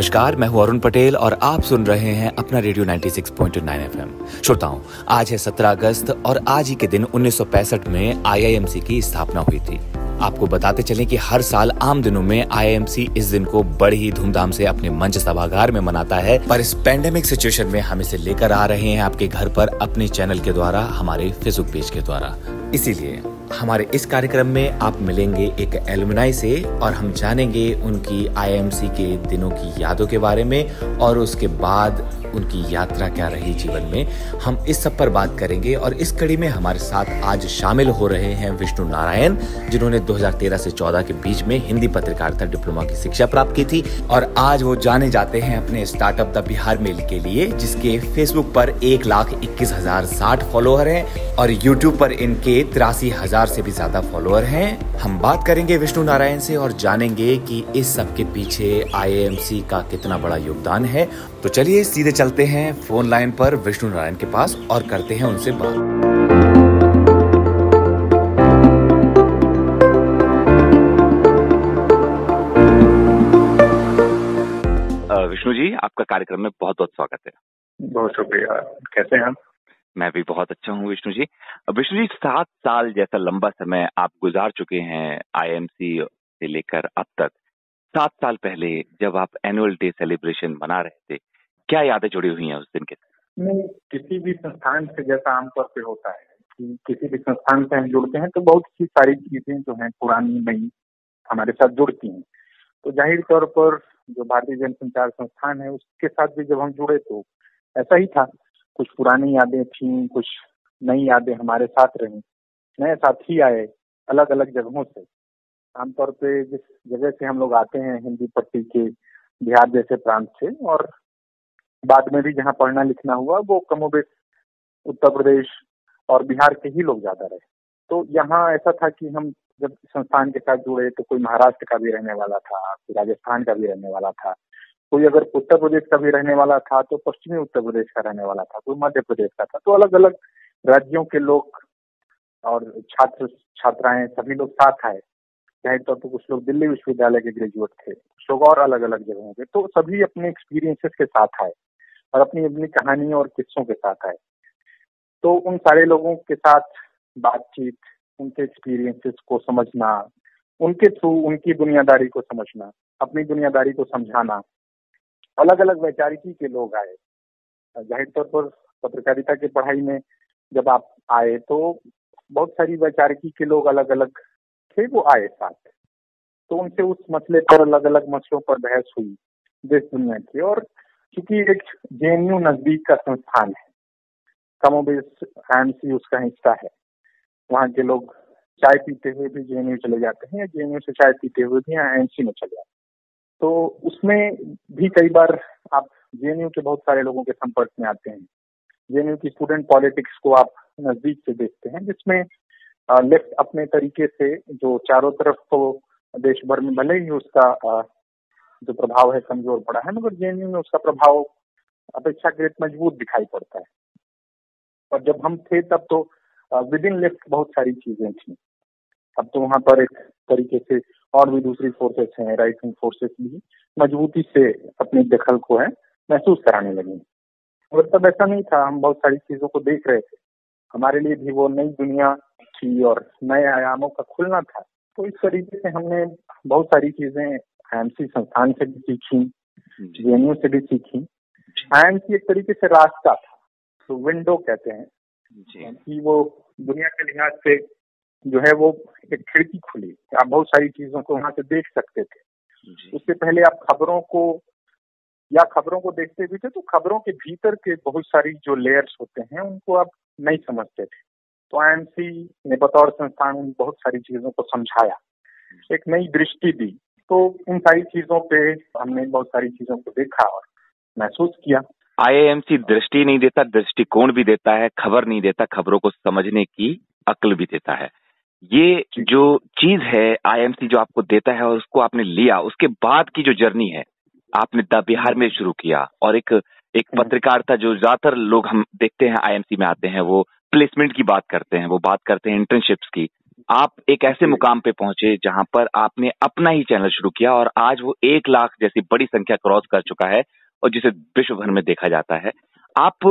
नमस्कार, मैं हूं अरुण पटेल और आप सुन रहे हैं अपना रेडियो 96.9 एफएम। श्रोताओं, आज है 17 अगस्त और आज ही के दिन 1965 में आईआईएमसी की स्थापना हुई थी। आपको बताते चलें कि हर साल आम दिनों में आईआईएमसी इस दिन को बड़ी ही धूमधाम से अपने मंच सभागार में मनाता है, पर इस पेंडेमिक सिचुएशन में हम इसे लेकर आ रहे हैं आपके घर पर अपने चैनल के द्वारा, हमारे फेसबुक पेज के द्वारा। इसीलिए हमारे इस कार्यक्रम में आप मिलेंगे एक एलुमनाई से और हम जानेंगे उनकी आईआईएमसी के दिनों की यादों के बारे में और उसके बाद उनकी यात्रा क्या रही जीवन में। हम इस सब पर बात करेंगे और इस कड़ी में हमारे साथ आज शामिल हो रहे हैं विष्णु नारायण, जिन्होंने 2013 से 14 के बीच में हिंदी पत्रकारिता डिप्लोमा की शिक्षा प्राप्त की थी और आज वो जाने जाते हैं अपने स्टार्टअप द बिहार मेल के लिए, जिसके फेसबुक पर 1,21,060 फॉलोअर हैं और यूट्यूब पर इनके 83,000 से भी ज्यादा फॉलोअर हैं। हम बात करेंगे विष्णु नारायण से और जानेंगे कि इस सब के पीछे आईआईएमसी का कितना बड़ा योगदान है। तो चलिए सीधे चलते हैं फोन लाइन पर विष्णु नारायण के पास और करते हैं उनसे बात। विष्णु जी, आपका कार्यक्रम में बहुत बहुत स्वागत है। बहुत शुक्रिया। कैसे हैं आप? मैं भी बहुत अच्छा हूँ विष्णु जी। विष्णु जी, 7 साल जैसा लंबा समय आप गुजार चुके हैं आईआईएमसी से लेकर अब तक। 7 साल पहले जब आप एनुअल डे सेलिब्रेशन मना रहे थे, क्या यादें जुड़ी हुई हैं उस दिन के? नहीं, किसी भी संस्थान से जैसा आमतौर पे होता है कि किसी भी संस्थान से हम जुड़ते हैं तो बहुत सी सारी चीजें जो हैं पुरानी नई हमारे साथ जुड़ती हैं। तो जाहिर तौर पर जो भारतीय जनसंचार संस्थान है उसके साथ भी जब हम जुड़े तो ऐसा ही था। कुछ पुरानी यादें थी, कुछ नई यादें हमारे साथ रही, नए साथी आए अलग अलग जगहों से। आमतौर पे जिस जगह से हम लोग आते हैं, हिंदी पट्टी के बिहार जैसे प्रांत से, और बाद में भी जहाँ पढ़ना लिखना हुआ वो कमोबेश उत्तर प्रदेश और बिहार के ही लोग ज्यादा रहे। तो यहाँ ऐसा था कि हम जब संस्थान के साथ जुड़े तो कोई महाराष्ट्र का भी रहने वाला था, कोई राजस्थान का भी रहने वाला था, कोई अगर उत्तर प्रदेश का भी रहने वाला था तो पश्चिमी उत्तर प्रदेश का रहने वाला था, कोई मध्य प्रदेश का था। तो अलग अलग राज्यों के लोग और छात्र छात्राएं सभी लोग साथ आए। जाहिर तौर पर कुछ लोग दिल्ली विश्वविद्यालय के ग्रेजुएट थे, कुछ लोग और अलग अलग जगहों के। तो सभी अपने एक्सपीरियंसेस के साथ आए और अपनी अपनी कहानी और किस्सों के साथ आए। तो उन सारे लोगों के साथ बातचीत, उनके एक्सपीरियंसेस को समझना, उनके थ्रू उनकी दुनियादारी को समझना, अपनी दुनियादारी को समझाना। अलग अलग वैचारिकी के लोग आए। जाहिर तौर पर पत्रकारिता की पढ़ाई में जब आप आए तो बहुत सारी वैचारिकी के लोग अलग अलग थे, वो आए साथ। तो उनसे उस मसले पर, अलग अलग मसलों पर बहस हुई देश दुनिया की। और चूंकि एक जेएनयू नजदीक का संस्थान है, कमोबेश आईआईएमसी उसका हिस्सा है, वहाँ के लोग चाय पीते हुए भी जेएनयू चले जाते हैं या जेएनयू से चाय पीते हुए भी आईआईएमसी में चले जाते हैं। तो उसमें भी कई बार आप जेएनयू के बहुत सारे लोगों के संपर्क में आते हैं। जेएनयू की स्टूडेंट पॉलिटिक्स को आप नजदीक से देखते हैं, जिसमें लेफ्ट अपने तरीके से जो चारों तरफ तो देश भर में भले ही उसका जो प्रभाव है कमजोर पड़ा है, मगर जेएनयू में उसका प्रभाव अपेक्षाकृत मजबूत दिखाई पड़ता है। और जब हम थे तब तो विद इन लेफ्ट बहुत सारी चीजें थी। अब तो वहाँ पर एक तरीके से और भी दूसरी फोर्सेस हैं, राइट विंग फोर्सेस भी मजबूती से अपनी दखल को है महसूस कराने लगी। और तब ऐसा नहीं था, हम बहुत सारी चीजों को देख रहे थे। हमारे लिए भी वो नई दुनिया थी और नए आयामों का खुलना था। तो इस तरीके से हमने बहुत सारी चीजें आईआईएमसी संस्थान से भी सीखी, जेएनयू से भी सीखी। आईआईएमसी एक तरीके से रास्ता था, तो विंडो कहते हैं कि वो दुनिया के लिहाज से जो है वो एक खिड़की खुली, आप बहुत सारी चीजों को वहां से देख सकते थे। उससे पहले आप खबरों को देखते भी थे तो खबरों के भीतर के बहुत सारी जो लेयर्स होते हैं उनको आप नहीं समझते थे। तो आईएमसी ने बतौर संस्थान उन बहुत सारी चीजों को समझाया, एक नई दृष्टि दी। तो इन सारी चीजों पे हमने बहुत सारी चीजों को देखा और महसूस किया। आईआईएमसी दृष्टि नहीं देता, दृष्टिकोण भी देता है, खबर नहीं देता, खबरों को समझने की अक्ल भी देता है। ये जो चीज है आईआईएमसी जो आपको देता है और उसको आपने लिया, उसके बाद की जो जर्नी है, आपने द बिहार में शुरू किया और एक पत्रकारिता जो ज्यादातर लोग हम देखते हैं आईआईएमसी में आते हैं वो प्लेसमेंट की बात करते हैं, वो बात करते हैं इंटर्नशिप्स की। आप एक ऐसे मुकाम पे पहुंचे जहां पर आपने अपना ही चैनल शुरू किया और आज वो 1 लाख जैसी बड़ी संख्या क्रॉस कर चुका है और जिसे विश्व भर में देखा जाता है। आप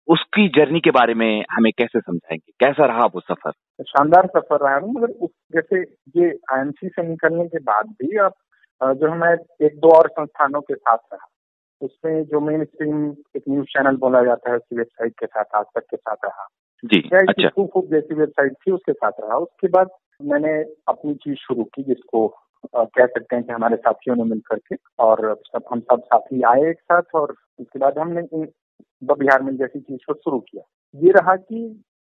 उसकी जर्नी के बारे में हमें कैसे समझाएंगे? कैसा रहा वो सफर? शानदार सफर रहा है, मगर जैसे ये आईएमसी से निकलने के बाद भी अब जो है मैं एक दो और संस्थानों के साथ रहा। उसमें जो मेन स्ट्रीम एक न्यूज चैनल बोला जाता है उसकी वेबसाइट के साथ आज तक के साथ रहा जी। अच्छा। खूब जैसी वेबसाइट थी उसके साथ रहा। उसके बाद मैंने अपनी चीज शुरू की जिसको कह सकते हैं कि हमारे साथियों ने मिलकर के, और हम सब साथी आए एक साथ और उसके बाद हमने द बिहार मिल जैसी चीज को शुरू किया। ये रहा कि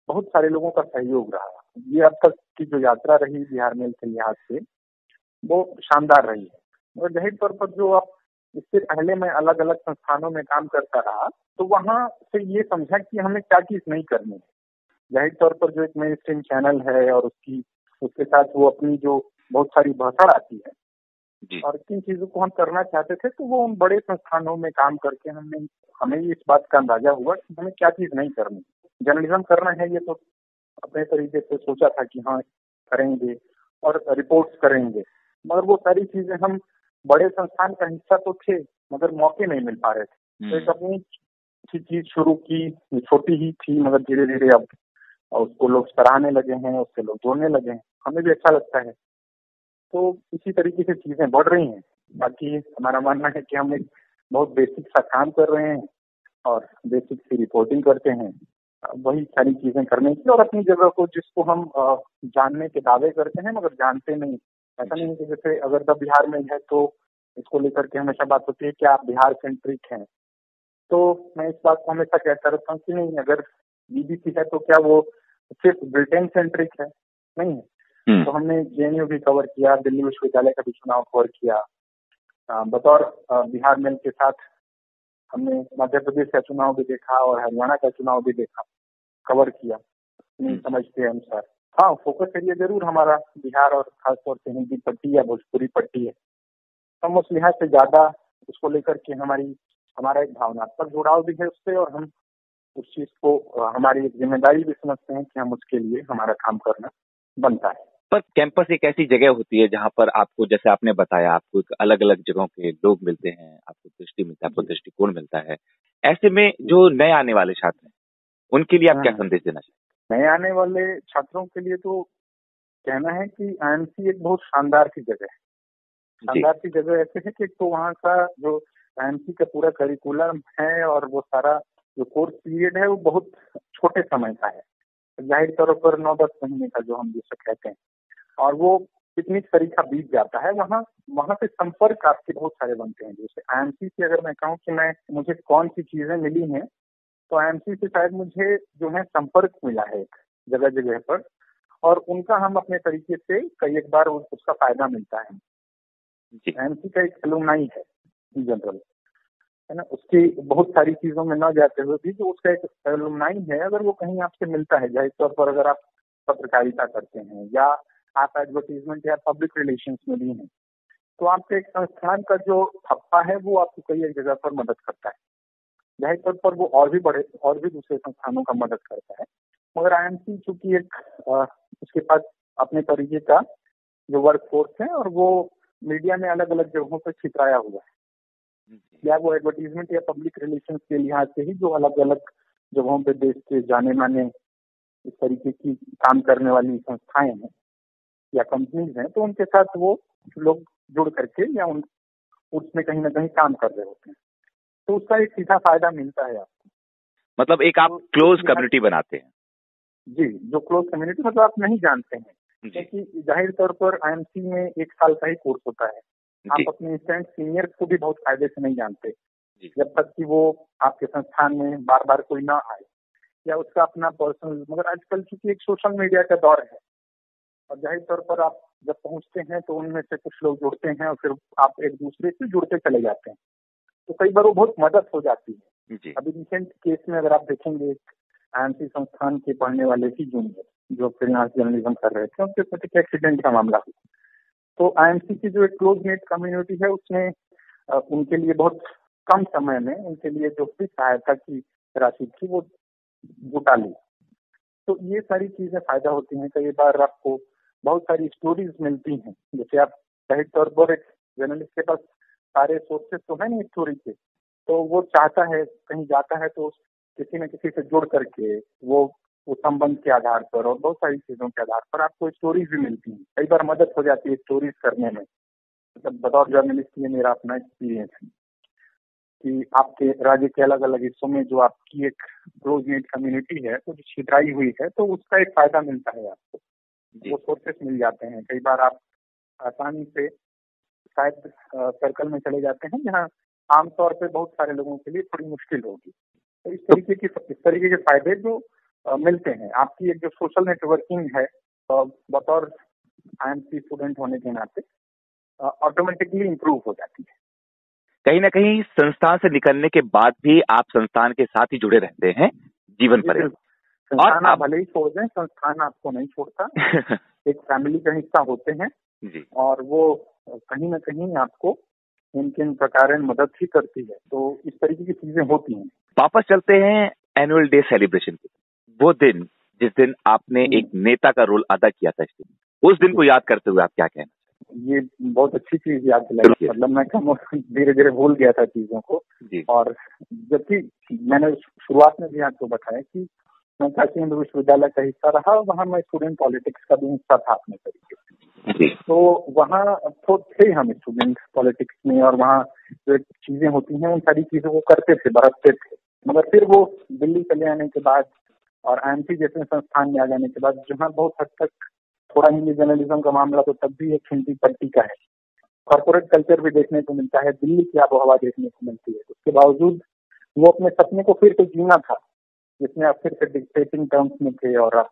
बहुत सारे लोगों का सहयोग रहा। ये अब तक की जो यात्रा रही बिहार मेल के लिहाज से वो शानदार रही है। और जाहिर तौर पर जो आप इससे पहले मैं अलग अलग संस्थानों में काम करता रहा तो वहाँ से ये समझा कि हमें क्या चीज नहीं करनी है। जाहिर तौर पर जो एक मेन स्ट्रीम चैनल है और उसके साथ वो अपनी जो बहुत सारी भाषा आती है जी। और किन चीजों को हम करना चाहते थे तो वो उन बड़े संस्थानों में काम करके हमें इस बात का अंदाजा हुआ कि हमें क्या चीज नहीं करनी। जर्नलिज्म करना है ये तो अपने तरीके से सोचा था कि हाँ करेंगे और रिपोर्ट्स करेंगे, मगर वो सारी चीजें हम बड़े संस्थान का हिस्सा तो थे मगर मौके नहीं मिल पा रहे थे। तो एक अपनी चीज शुरू की, छोटी ही थी मगर धीरे धीरे अब उसको लोग सराहने लगे हैं, उससे लोग जोड़ने लगे हैं, हमें भी अच्छा लगता है। तो इसी तरीके से चीजें बढ़ रही हैं। बाकी हमारा मानना है कि हम एक बहुत बेसिक सा काम कर रहे हैं और बेसिक सी रिपोर्टिंग करते हैं, वही सारी चीजें करने की, और अपनी जगह को जिसको हम जानने के दावे करते हैं मगर जानते नहीं। ऐसा नहीं है कि जैसे अगर द बिहार में है तो इसको लेकर के हमेशा बात होती है कि आप बिहार सेंट्रिक हैं, तो मैं इस बात को हमेशा कहता रहता हूँ कि नहीं, अगर बीबीसी है तो क्या वो सिर्फ ब्रिटेन सेंट्रिक है? नहीं है। तो हमने जेएनयू भी कवर किया, दिल्ली विश्वविद्यालय का भी चुनाव कवर किया, बतौर बिहार मेल के साथ हमने मध्य प्रदेश का चुनाव भी देखा और हरियाणा का चुनाव भी देखा, कवर किया अपनी समझ के अनुसार। हाँ, फोकस एरिया जरूर हमारा बिहार और खासतौर से हिंदी पट्टी या भोजपुरी पट्टी है। हम उस लिहाज से ज्यादा उसको लेकर के हमारा एक भावनात्मक जुड़ाव भी है उससे, और हम उस चीज को हमारी एक जिम्मेदारी भी समझते हैं कि हम उसके लिए हमारा काम करना बनता है। पर कैंपस एक ऐसी जगह होती है जहाँ पर आपको, जैसे आपने बताया, आपको अलग अलग जगहों के लोग मिलते हैं, आपको दृष्टि मिलता है, आपको दृष्टिकोण मिलता है। ऐसे में जो नए आने वाले छात्र हैं उनके लिए आप क्या संदेश देना चाहते हैं? नए आने वाले छात्रों के लिए तो कहना है कि आईएमसी एक बहुत शानदार सी जगह है। शानदार सी जगह ऐसे है कि तो वहाँ का जो आईएमसी का पूरा करिकुलम है और वो सारा जो कोर्स पीरियड है वो बहुत छोटे समय का है, जाहिर तौर पर 9-10 महीने का जो हम जिसे कहते हैं, और वो पिकनिक तरीका बीत जाता है। वहाँ से संपर्क आपके बहुत सारे बनते हैं। जैसे आईएमसी से अगर मैं कहूँ कि मुझे कौन सी चीजें मिली हैं, तो आईएमसी से शायद मुझे जो है संपर्क मिला है एक जगह जगह पर, और उनका हम अपने तरीके से कई एक बार उसका फायदा मिलता है। आईएमसी का एक एलुमनाई है इन जनरल, है ना, उसकी बहुत सारी चीजों में न जाते हुए भी जो उसका एक एलुमनाई है, अगर वो कहीं आपसे मिलता है, जाहिर तौर पर अगर आप पत्रकारिता करते हैं या आप एडवर्टीजमेंट या पब्लिक रिलेशंस में भी हैं, तो आपके एक संस्थान का जो ठप्पा है वो आपको कई एक जगह पर मदद करता है। जाहिर तौर पर वो और भी दूसरे संस्थानों का मदद करता है, मगर आईएमसी चूंकि एक उसके पास अपने तरीके का जो वर्क फोर्स है और वो मीडिया में अलग अलग जगहों पर छितराया हुआ है, या वो एडवर्टीजमेंट या पब्लिक रिलेशंस के लिहाज से ही जो अलग अलग जगहों पे देश के जाने माने इस तरीके की काम करने वाली संस्थाएं हैं या कंपनीज हैं, तो उनके साथ वो लोग जुड़ करके या उसमें कहीं ना कहीं काम कर रहे होते हैं, तो उसका एक सीधा फायदा मिलता है आपको। मतलब एक आप क्लोज कम्युनिटी बनाते हैं। जी, जो क्लोज कम्युनिटी मतलब आप नहीं जानते हैं, क्योंकि जाहिर तौर पर आईएमसी में 1 साल का ही कोर्स होता है। आप अपने इंस्टेंट सीनियर को भी बहुत फायदे से नहीं जानते जब तक कि वो आपके संस्थान में बार बार कोई ना आए या उसका अपना पर्सनल। मगर आजकल चूंकि एक सोशल मीडिया का दौर है और जाहिर तौर पर आप जब पहुंचते हैं तो उनमें से कुछ लोग जुड़ते हैं और फिर आप एक दूसरे से जुड़ते चले जाते हैं, तो कई बार वो बहुत मदद हो जाती है। अभी रिसेंट केस में अगर आप देखेंगे, आईएमसी संस्थान के पढ़ने वाले ही जूनियर जो फ्रीलांस जर्नलिज्म कर रहे थे, उनके साथ एक एक्सीडेंट का मामला हुआ, तो आईएमसी की जो एक क्लोज नेट कम्युनिटी है उसने उनके लिए बहुत कम समय में उनके लिए जो भी सहायता की राशि थी वो जुटा ली। तो ये सारी चीजें फायदा होती हैं। कई बार आपको बहुत सारी स्टोरीज मिलती हैं। जैसे आप जाहिर तौर पर एक जर्नलिस्ट के पास सारे सोर्सेस तो है नहीं स्टोरी के, तो वो चाहता है कहीं जाता है तो किसी न किसी से जुड़ करके वो संबंध के आधार पर और बहुत सारी चीजों के आधार पर आपको स्टोरीज भी मिलती हैं। कई बार मदद हो जाती है स्टोरीज करने में। मतलब बतौर जर्नलिस्ट ये मेरा अपना एक्सपीरियंस है कि आपके राज्य के अलग अलग हिस्सों में जो आपकी एक क्लोज नेट कम्युनिटी है तो जो छितराई हुई है, तो उसका एक फायदा मिलता है आपको, वो सोर्सेस मिल जाते हैं। कई बार आप आसानी से शायद सर्कल में चले जाते हैं जहाँ आमतौर पे बहुत सारे लोगों के लिए थोड़ी मुश्किल होगी। तो इस तरीके के फायदे जो मिलते हैं, आपकी एक जो सोशल नेटवर्किंग है बतौर IMC स्टूडेंट होने के नाते ऑटोमेटिकली इम्प्रूव हो जाती है। कहीं ना कहीं संस्थान से निकलने के बाद भी आप संस्थान के साथ ही जुड़े रहते हैं जीवन पर्यंत। संस्थान आप भले ही छोड़ दें, संस्थान आपको नहीं छोड़ता। एक फैमिली का हिस्सा होते हैं जी। और वो कहीं ना कहीं आपको किन प्रकार मदद ही करती है। तो इस तरीके की चीजें होती हैं। वापस चलते हैं एनुअल डे सेलिब्रेशन की। वो दिन जिस दिन आपने एक नेता का रोल अदा किया था, उस दिन को याद करते हुए आप क्या कहना? ये बहुत अच्छी चीज याद दिलाई। मतलब मैं धीरे धीरे भूल गया था चीजों को। और जबकि मैंने शुरुआत में भी आपको बताया कि मैं काशी हिंदू विश्वविद्यालय का हिस्सा रहा और वहाँ मैं स्टूडेंट पॉलिटिक्स का भी हिस्सा था अपने तरीके से। तो वहाँ तो थे हम स्टूडेंट पॉलिटिक्स में, और वहाँ जो चीजें होती हैं उन सारी चीजों को करते थे, बरतते थे। मगर फिर वो दिल्ली चले आने के बाद और IMC जैसे संस्थान में आ जाने के बाद जहाँ बहुत हद तक थोड़ा हिंदी जर्नलिज्म का मामला तो तब भी एक हिंदी पट्टी का है, कॉर्पोरेट कल्चर भी देखने को मिलता है, दिल्ली की आबोहवा देखने को मिलती है। उसके बावजूद वो अपने सपने को फिर से जीना था, जिसमें आप फिर से डिक्टेटिंग टर्म्स में थे और आप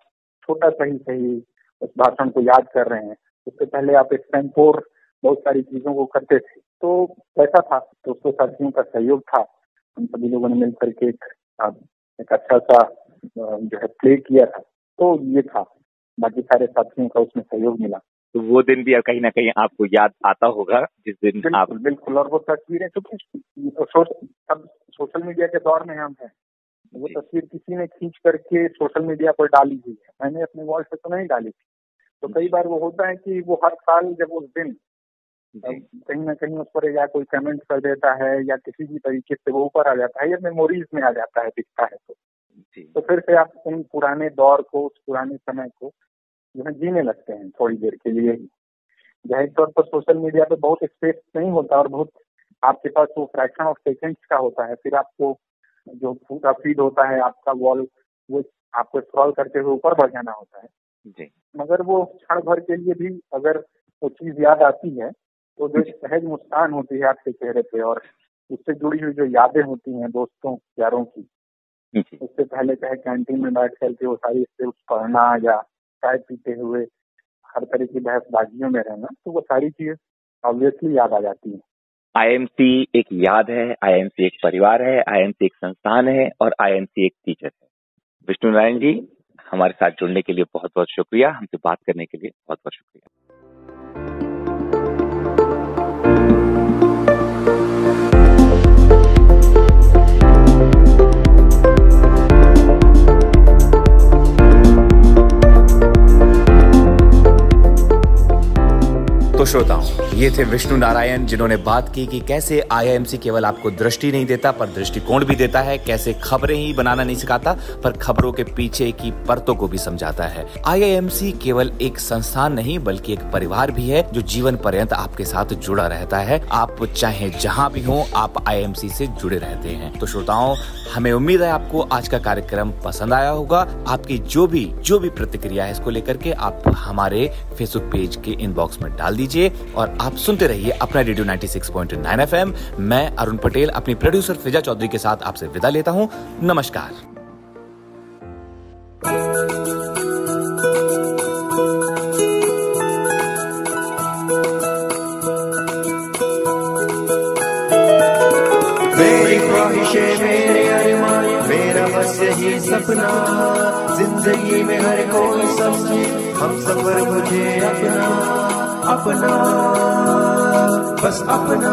छोटा सही उस भाषण को याद कर रहे हैं। उससे पहले आप एक्सटेम्पोर बहुत सारी चीजों को करते थे। तो ऐसा था, तो उसको साथियों का सहयोग था। हम सभी लोगों ने मिलकर के एक अच्छा सा जो है प्ले किया था। तो ये था, बाकी सारे साथियों का उसमें सहयोग मिला। तो वो दिन भी कहीं ना कहीं आपको याद आता होगा जिस दिन आप बिल्कुल। और वो तस्वीरें, क्योंकि अब सोशल मीडिया के दौर में हम हैं, वो तस्वीर किसी ने खींच करके सोशल मीडिया पर डाली हुई है, मैंने अपने वॉल पे तो नहीं डाली थी। तो कई बार वो होता है कि वो हर साल जब उस दिन कहीं ना कहीं उस पर या कोई कमेंट कर देता है या किसी भी तरीके से वो ऊपर आ जाता है या मेमोरीज में आ जाता है, दिखता है तो फिर से आप उन पुराने दौर को, उस पुराने समय को जो है जीने लगते हैं थोड़ी देर के लिए ही। जाहिर तौर पर सोशल मीडिया पे बहुत स्पेस नहीं होता और बहुत आपके पास वो फ्रैक्शन ऑफ सेकेंड्स का होता है। फिर आपको जो पूरा फीड होता है आपका वॉल, वो आपको स्क्रॉल करते हुए ऊपर बढ़ जाना होता है जी। मगर वो क्षण भर के लिए भी अगर वो चीज याद आती है तो जो सहज मुस्कान होती है आपके चेहरे पे और उससे जुड़ी हुई जो यादें होती हैं दोस्तों यारों की, उससे पहले चाहे कैंटीन में बैठ करके वो सारी पढ़ना या चाय पीते हुए हर तरह की बहसबाजियों में रहना, तो वो सारी चीज ऑब्वियसली याद आ जाती है। IMC एक याद है, IMC एक परिवार है, IMC एक संस्थान है और IMC एक टीचर है। विष्णु नारायण जी, हमारे साथ जुड़ने के लिए बहुत बहुत शुक्रिया, हमसे बात करने के लिए बहुत बहुत शुक्रिया। तो श्रोताओं, ये थे विष्णु नारायण, जिन्होंने बात की कि कैसे IIMC केवल आपको दृष्टि नहीं देता पर दृष्टिकोण भी देता है, कैसे खबरें ही बनाना नहीं सिखाता पर खबरों के पीछे की परतों को भी समझाता है। IIMC केवल एक संस्थान नहीं बल्कि एक परिवार भी है जो जीवन पर्यंत आपके साथ जुड़ा रहता है। आप चाहे जहां भी हो, आप IIMC से जुड़े रहते हैं। तो श्रोताओं, हमें उम्मीद है आपको आज का कार्यक्रम पसंद आया होगा। आपकी जो भी प्रतिक्रिया है इसको लेकर के आप हमारे फेसबुक पेज के इनबॉक्स में डाल दीजिए और आप सुनते रहिए अपना रेडियो 96.9 FM। मैं अरुण पटेल अपनी प्रोड्यूसर फिजा चौधरी के साथ आपसे विदा लेता हूं। नमस्कार। मेरी ख्वाहिशें, मेरे अरमान, मेरा बस यही सपना, जिंदगी में हर कोई समझे हम सफर मुझे अपना अपना, बस अपना।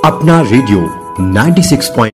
अपना रेडियो 96.